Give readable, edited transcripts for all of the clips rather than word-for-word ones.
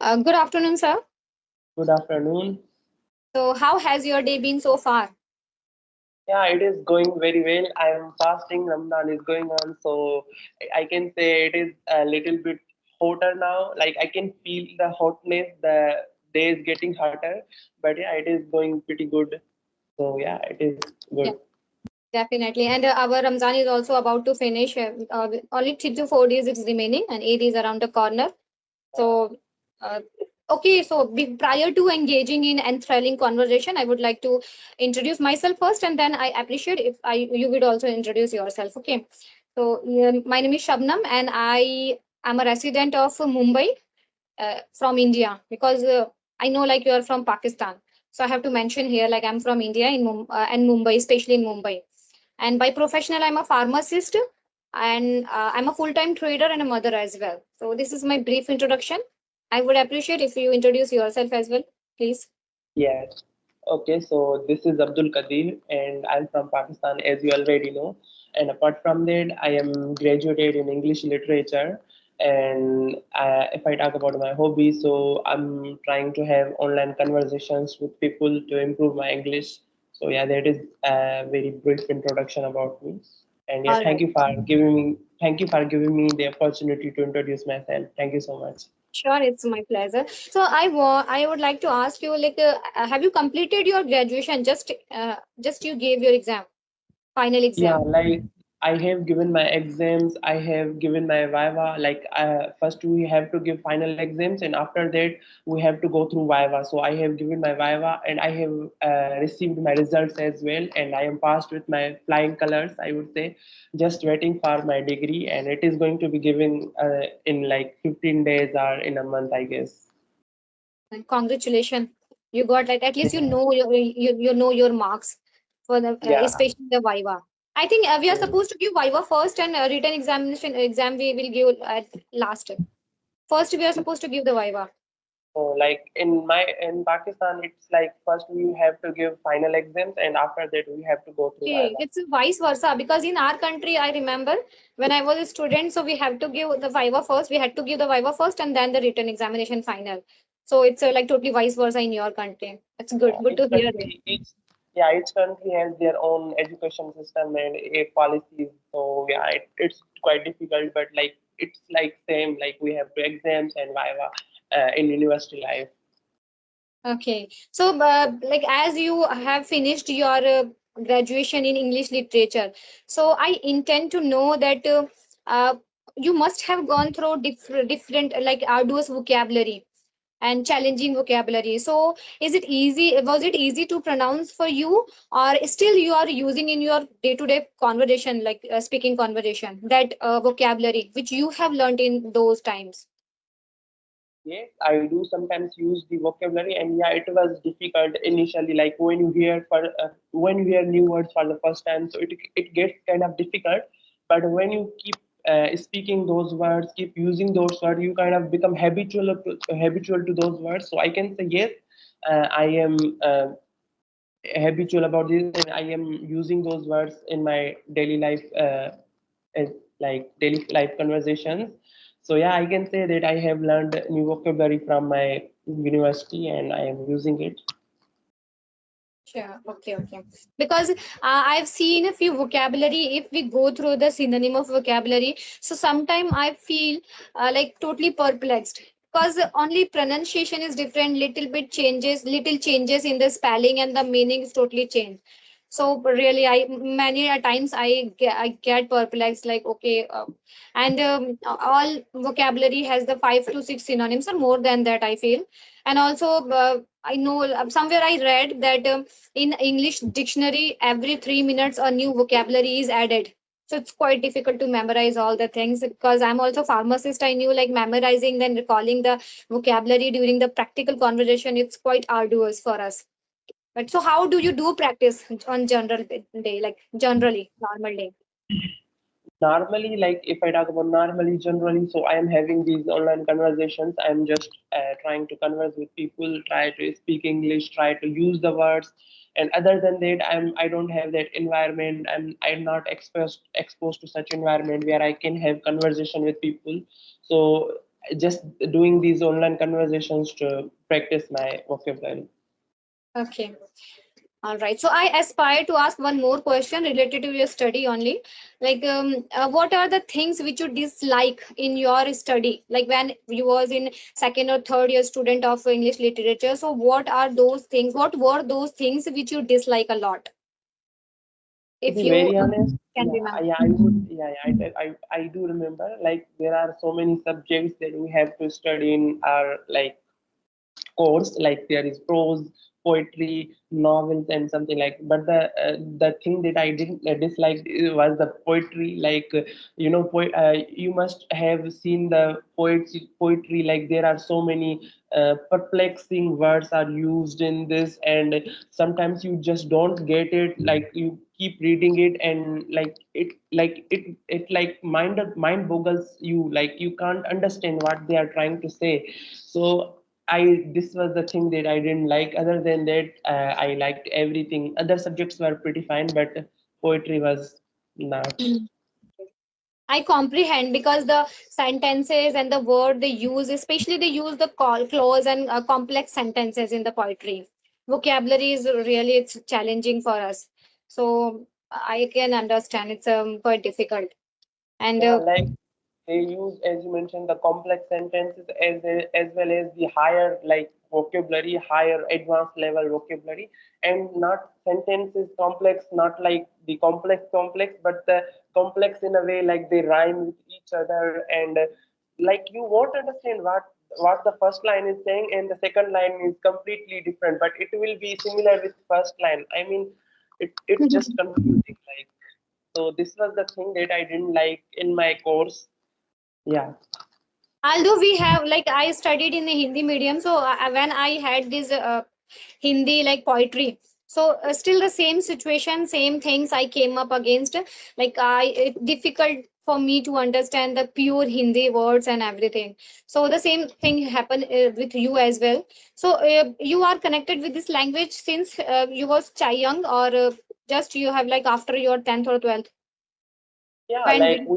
Good afternoon, sir. Good afternoon. So, how has your day been so far? Yeah, it is going very well. I am fasting. Ramadan is going on, so I can say it is a little bit hotter now. Like I can feel the hotness. The day is getting hotter, but yeah, it is going pretty good. So yeah, it is Yeah, good. definitely. And our Ramzan is also about to finish. Only 3 to 4 days is remaining, and Eid is around the corner. So, uh, okay. So, prior to engaging in enthralling conversation, I would like to introduce myself first, and then I appreciate if you would also introduce yourself. Okay. So, my name is Shabnam, and I am a resident of Mumbai, from India, because I know like you are from Pakistan. So I have to mention here like I'm from India and Mumbai, especially in Mumbai. And by professional, I'm a pharmacist, and I'm a full-time trader and a mother as well. So this is my brief introduction. I would appreciate if you introduce yourself as well, please. Yes. Okay, so this is Abdul Qadir, and I'm from Pakistan, as you already know. And apart from that, I am graduated in English literature. And if I talk about my hobby, so I'm trying to have online conversations with people to improve my English. So yeah, that is a very brief introduction about me. And yeah, All right. thank you for giving me the opportunity to introduce myself. Thank you so much. Sure, it's my pleasure. So I would like to ask you like, have you completed your graduation? Just you gave your exam, final Yeah, exam. like I have given my exams, I have given my Viva. Like first we have to give final exams, and after that we have to go through Viva. So I have given my Viva, and I have received my results as well, and I am passed with my flying colors. I would say, just waiting for my degree, and it is going to be given in like 15 days or in a month, I guess. And congratulations, you got like at least you know your marks for the Yeah. especially the Viva. I think we are supposed to give Viva first, and written exam we will give at last. First, we are supposed to give the Viva. So like in Pakistan, it's like first we have to give final exams, and after that we have to go through Okay, Viva. it's vice versa because in our country, I remember when I was a student, so we have to give the Viva first. We had to give the Viva first, and then the written examination final. So it's like totally vice versa in your country. It's good. Yeah, Good to hear it. each country has their own education system and a policies. So yeah, it's quite difficult, but like it's like same like we have exams and Viva in university life. Okay. So, like as you have finished your graduation in English literature, so I intend to know that uh, you must have gone through different like arduous vocabulary and challenging vocabulary. So, is it easy? Was it easy to pronounce for you, or still you are using in your day-to-day conversation, like speaking conversation, that vocabulary which you have learned in those times? Yes, I do sometimes use the vocabulary, and yeah, it was difficult initially. Like when you hear new words for the first time, so it gets kind of difficult. But when you keep speaking those words, keep using those words, you kind of become habitual to those words. So I can say yes, I am habitual about this, and I am using those words in my daily life. As like daily life conversations. So yeah, I can say that I have learned new vocabulary from my university and I am using it. Sure. Okay. Okay. Because I've seen a few vocabulary. If we go through the synonym of vocabulary, so sometimes I feel like totally perplexed because only pronunciation is different. Little changes in the spelling and the meaning is totally changed. So really, I many a times I get perplexed. Like okay, and all vocabulary has the 5 to 6 synonyms or more than that. I feel, and also I know somewhere I read that. In English dictionary, every 3 minutes a new vocabulary is added. So it's quite difficult to memorize all the things because I'm also pharmacist. I knew like memorizing then recalling the vocabulary during the practical conversation. It's quite arduous for us. But so how do you do practice on general day, like generally normal day? Normally, like if I talk about normally, generally, so I am having these online conversations. I'm just trying to converse with people, try to speak English, try to use the words. And other than that, I don't have that environment. I'm not exposed to such environment where I can have conversation with people. So just doing these online conversations to practice my vocabulary. Okay. All right. So I aspire to ask one more question related to your study only. Like, what are the things which you dislike in your study? Like when you was in second or third year student of English literature. So what are those things? What were those things which you dislike a lot? To If be you very honest, can remember. I would, I do remember, like there are so many subjects that we have to study in our like course, like there is prose, poetry, novels, and something like. But the thing that I didn't dislike was the poetry. Like you must have seen the poetry. Like there are so many perplexing words are used in this, and sometimes you just don't get it. Like you keep reading it, and it like mind boggles you. Like you can't understand what they are trying to say. So this was the thing that I didn't like. Other than that, I liked everything. Other subjects were pretty fine, but poetry was not. I comprehend because the sentences and the word they use, especially they use the call clause and complex sentences in the poetry. Vocabulary is really it's challenging for us. So I can understand it's quite difficult. And Yeah, like they use, as you mentioned, the complex sentences as well as the higher like vocabulary, higher advanced level vocabulary, and not sentences complex, not like the complex, but the complex in a way like they rhyme with each other, and like you won't understand what the first line is saying, and the second line is completely different, but it will be similar with first line. I mean, it's just confusing. Like so, this was the thing that I didn't like in my course. Yeah. although we have like I studied in the Hindi medium, so when I had this Hindi like poetry, so still the same situation, same things I came up against. Like it's difficult for me to understand the pure Hindi words and everything. So the same thing happened with you as well. So you are connected with this language since you was young, or just you have like after your 10th or 12th. Yeah, When did like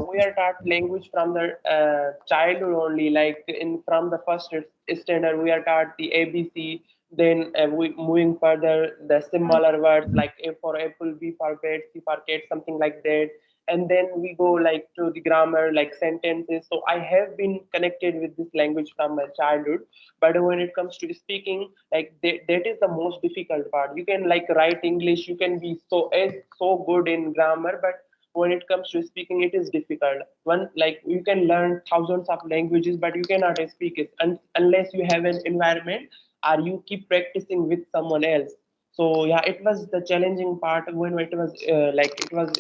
we are taught language from the childhood only. Like in from the first standard, we are taught the ABC. Then we moving further, the similar words like A for apple, B for bed, C for cat, something like that. And then we go like to the grammar, like sentences. So I have been connected with this language from my childhood. But when it comes to speaking, like that is the most difficult part. You can like write English, you can be so good in grammar, but when it comes to speaking it is difficult. One, like you can learn thousands of languages but you cannot speak it unless you have an environment or you keep practicing with someone else. So yeah, it was the challenging part when it was it was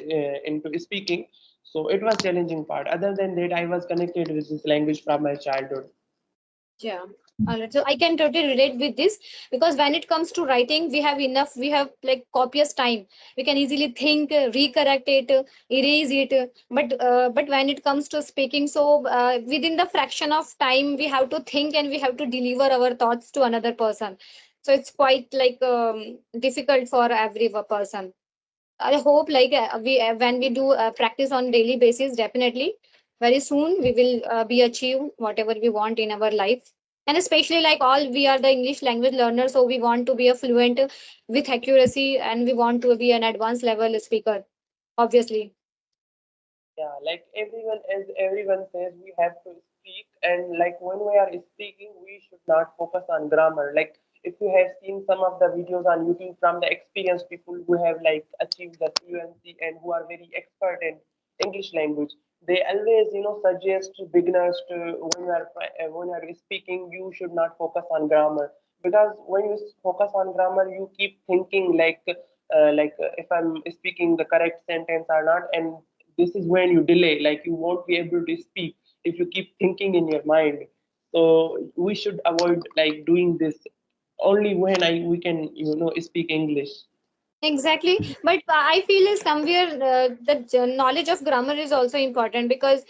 into speaking. So it was challenging part. Other than that, I was connected with this language from my childhood. Yeah. All right. So I can totally relate with this because when it comes to writing, we have like copious time. We can easily think, recorrect it, erase it. But when it comes to speaking, so within the fraction of time, we have to think and we have to deliver our thoughts to another person. So it's quite like difficult for every person. I hope like we when we do practice on daily basis, definitely very soon we will be achieve whatever we want in our life. And especially like all we are the English language learners, so we want to be a fluent with accuracy and we want to be an advanced level speaker, obviously. Yeah, like everyone, as everyone says, we have to speak, and like when we are speaking, we should not focus on grammar. Like if you have seen some of the videos on YouTube from the experienced people who have like achieved the fluency and who are very expert in English language, they always suggest to beginners to when you are speaking, you should not focus on grammar, because when you focus on grammar, you keep thinking if I'm speaking the correct sentence or not, and this is when you delay. Like you won't be able to speak if you keep thinking in your mind. So we should avoid like doing this only when I we can speak English. Exactly, but I feel is somewhere the knowledge of grammar is also important because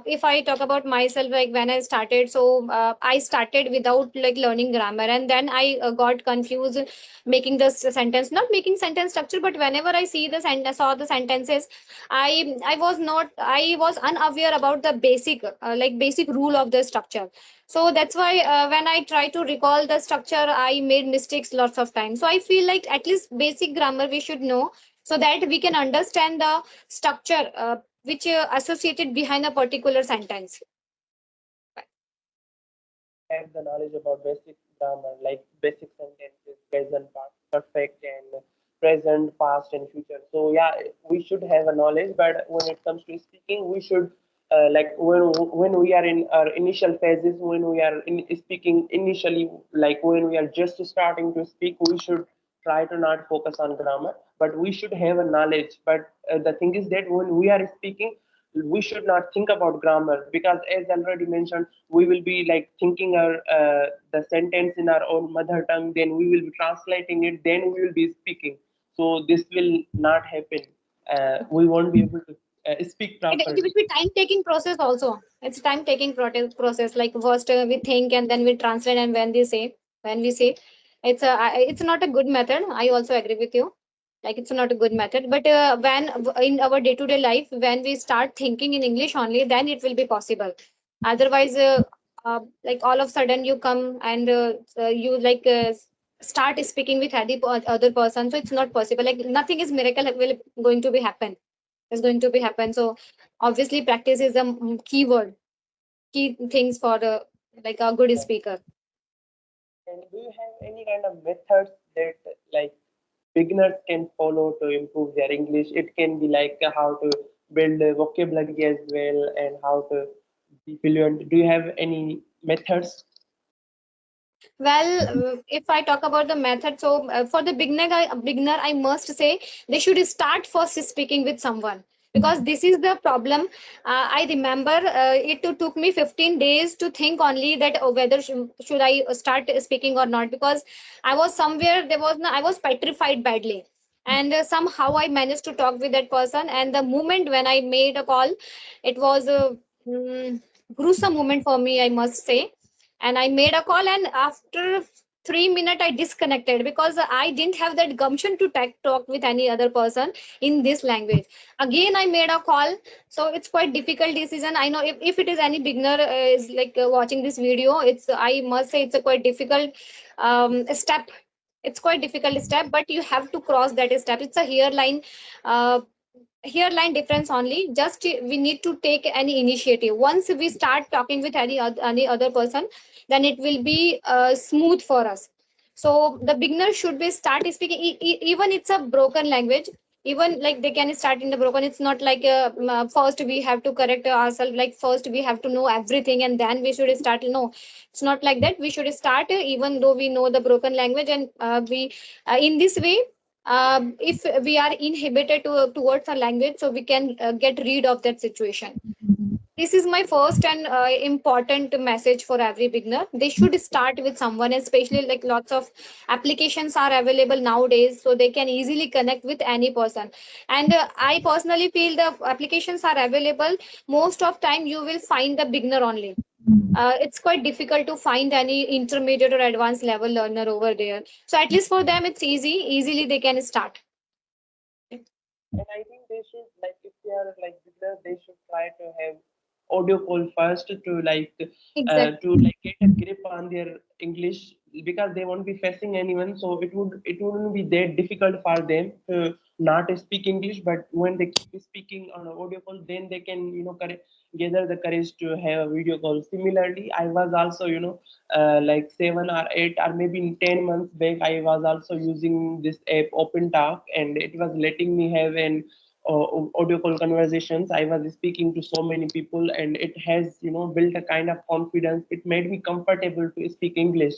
if I talk about myself, like when I started, so I started without like learning grammar, and then I got confused making the sentence, not making sentence structure, but whenever I see the sentence, saw the sentences, I was unaware about the basic like basic rule of the structure. So that's why when I try to recall the structure, I made mistakes lots of times. So I feel like at least basic grammar we should know so that we can understand the structure which associated behind a particular sentence. Have the knowledge about basic grammar, like basic sentences, present, past, perfect, and present, past, and future. So yeah, we should have a knowledge, but when it comes to speaking, we should like when we are in our initial phases, when we are in speaking initially, like when we are just starting to speak, we should try to not focus on grammar, but we should have a knowledge. But the thing is that when we are speaking, we should not think about grammar, because as already mentioned, we will be like thinking our the sentence in our own mother tongue, then we will be translating it, then we will be speaking. So this will not happen. We won't be able to speak It will properly. be time taking process also. It's time taking process. Like first we think and then we translate, and when we say, it's not a good method. I also agree with you. Like it's not a good method. But when in our day to day life, when we start thinking in English only, then it will be possible. Otherwise, like all of a sudden you come and you like start speaking with other person, so it's not possible. Like nothing is miracle will going to be happen is going to be happen. So obviously practice is a keyword, key things for like a good speaker. And do you have any kind of methods that like beginners can follow to improve their English? It can be like how to build a vocabulary as well and how to be fluent. Do you have any methods? Well, if I talk about the method, so for the beginner, I must say they should start first speaking with someone, because this is the problem. I remember took me 15 days to think only that whether should I start speaking or not, because I was somewhere there was no, I was petrified badly. And somehow I managed to talk with that person. And the moment when I made a call, it was a gruesome moment for me, I must say. And I made a call, and after 3 minutes I disconnected because I didn't have that gumption to talk with any other person in this language. Again I made a call. So it's quite difficult decision. I know if it is any beginner is like watching this video, it's I must say it's a quite difficult step. It's quite difficult step, but you have to cross that step. It's a hairline uh, hairline difference only. Just we need to take any initiative. Once we start talking with any other person, then it will be smooth for us. So the beginner should be start speaking, even it's a broken language. Even like they can start in the broken. It's not like first we have to correct ourselves, like first we have to know everything and then we should start. No, it's not like that. We should start even though we know the broken language. And we in this way, if we are inhibited towards a language, so we can get rid of that situation. This is my first and important message for every beginner. They should start with someone, especially like lots of applications are available nowadays, so they can easily connect with any person. And I personally feel the applications are available. Most of time you will find the beginner only. It's quite difficult to find any intermediate or advanced level learner over there. So at least for them, it's easily they can start. And I think they should like if they are like beginners, they should try to have audio call first to Exactly. like get a grip on their English, because they won't be facing anyone. So it wouldn't be that difficult for them to not speak English. But when they keep speaking on an audio call, then they can gather the courage to have a video call. Similarly, I was also like 7 or 8 or maybe in 10 months back, I was also using this app Open Talk, and it was letting me have an audio call conversations. I was speaking to so many people, and it has built a kind of confidence. It made me comfortable to speak English.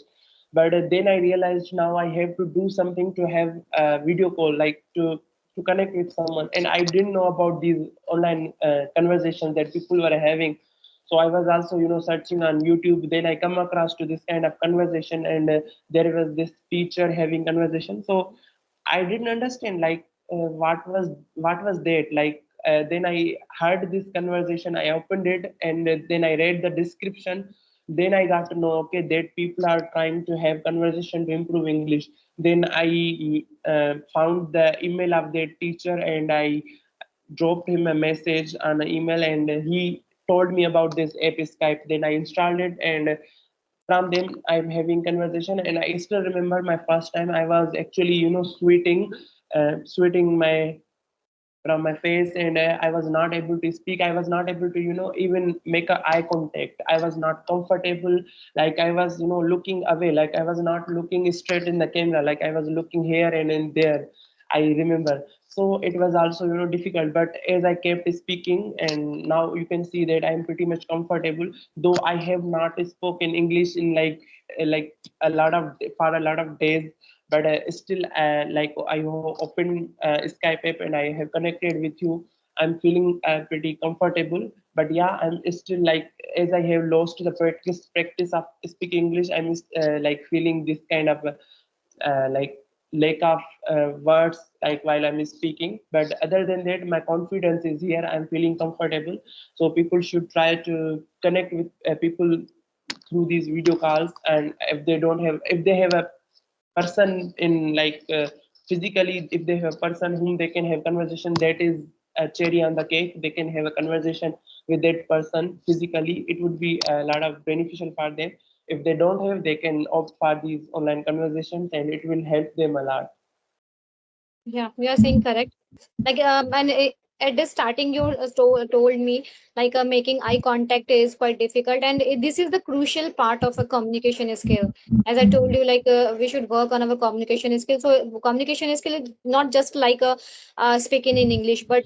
But then I realized now I have to do something to have a video call, like to connect with someone. And I didn't know about these online conversations that people were having. So I was also searching on YouTube. Then I come across to this kind of conversation, and there was this feature having conversation. So I didn't understand like what was that like. Then I heard this conversation. I opened it and then I read the description. Then I got to know, okay, that people are trying to have conversation to improve English. Then I found the email of that teacher and I dropped him a message on an email and he told me about this app Skype. Then I installed it and from them I'm having conversation. And I still remember my first time I was actually sweating my from my face and I was not able to speak. I was not able to even make a eye contact. I was not comfortable. Like I was looking away. Like I was not looking straight in the camera. Like I was looking here and in there. I remember. So it was also difficult. But as I kept speaking, and now you can see that I'm pretty much comfortable. Though I have not spoken English in like a lot of for a lot of days, but still like I opened Skype app and I have connected with you. I'm feeling pretty comfortable. But yeah, I'm still like, as I have lost the practice of speaking English, I'm like feeling this kind of like lack of words like while I'm speaking. But other than that, my confidence is here. I'm feeling comfortable. So people should try to connect with people through these video calls. And if they have a person in like physically, if they have a person whom they can have conversation, that is a cherry on the cake. They can have a conversation with that person physically. It would be a lot of beneficial for them. If they don't have, they can opt for these online conversations and it will help them a lot. Yeah, you are saying correct. Like at the starting you told me like making eye contact is quite difficult, and this is the crucial part of a communication skill. As I told you, like we should work on our communication skill. So communication skill is not just like speaking in English, but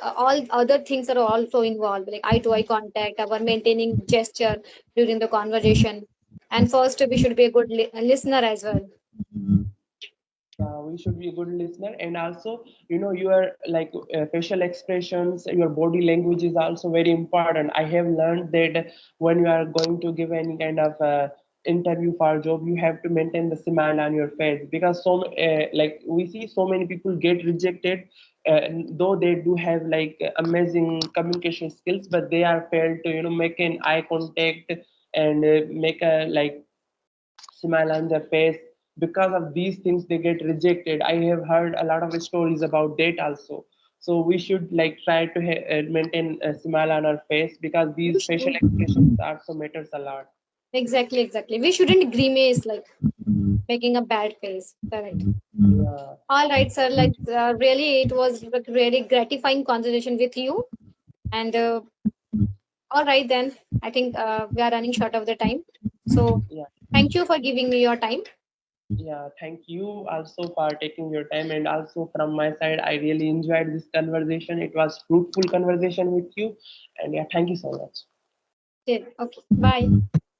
all other things are also involved, like eye to eye contact, our maintaining gesture during the conversation, and first we should be a good listener as well. We should be a good listener. And also your like facial expressions, your body language is also very important. I have learned that when you are going to give any kind of interview for a job, you have to maintain the smile on your face, because like we see so many people get rejected, though they do have like amazing communication skills, but they are failed to make an eye contact and make a like smile on their face. Because of these things they get rejected. I have heard a lot of stories about that also. So we should like try to maintain a smile on our face, because We these facial should. expressions also matters a lot. Exactly, exactly. We shouldn't grimace like making a bad face. Correct. Yeah, All right, sir. Like really, it was like really gratifying conversation with you. And all right, then I think we are running short of the time. So yeah, thank you for giving me your time. yeah, thank you also for taking your time. And also from my side, I really enjoyed this conversation. It was fruitful conversation with you. And yeah, thank you so much. Okay. Bye.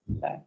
Bye.